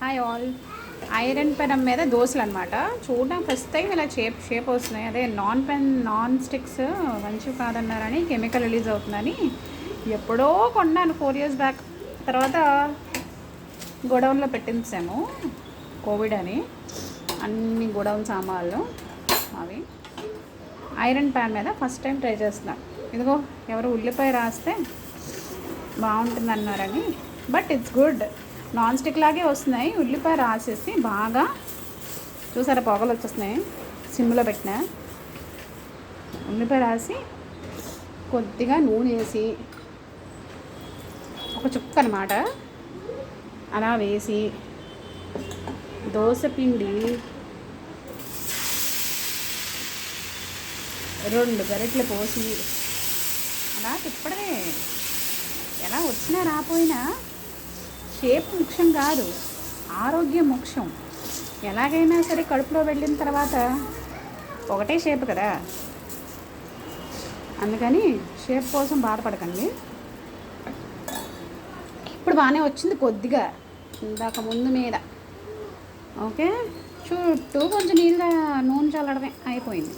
Hi all. Iron పెనం మీద దోశలు అనమాట. చూడడం ఫస్ట్ టైం ఇలా షేప్ వస్తున్నాయి. అదే నాన్ స్టిక్స్ మంచివి కాదన్నారని కెమికల్ రిలీజ్ అవుతుందని ఎప్పుడో కొన్నాను 4 years బ్యాక్. తర్వాత గోడౌన్లో పెట్టించాము, కోవిడ్ అని అన్ని గోడౌన్ సామాన్లు అవి. ఐరన్ ప్యాన్ మీద ఫస్ట్ టైం ట్రై చేస్తున్నాను. ఇదిగో ఎవరు ఉల్లిపాయ రాస్తే బాగుంటుంది అన్నారని, but it's good. Non stick లాగే వస్తున్నాయి. ఉల్లిపాయ రాసేసి బాగా చూసారా, పొగలు వచ్చేస్తున్నాయి. సిమ్లో పెట్టిన ఉల్లిపాయ రాసి కొద్దిగా నూనె వేసి ఒక చుక్క అనమాట అలా వేసి దోశ పిండి 2 గరిటెలు పోసి అలా తిప్పడమే. ఎలా వచ్చినా రాపోయినా షేప్ ముఖ్యం కాదు, ఆరోగ్యం ముఖ్యం. ఎలాగైనా సరే కడుపులో వెళ్ళిన తర్వాత ఒకటే షేప్ కదా, అందుకని షేప్ కోసం బాధపడకండి. ఇప్పుడు బాగానే వచ్చింది, కొద్దిగా ఇందాక ముందు మీద. ఓకే, చుట్టూ కొంచెం నూనె చల్లడమే అయిపోయింది.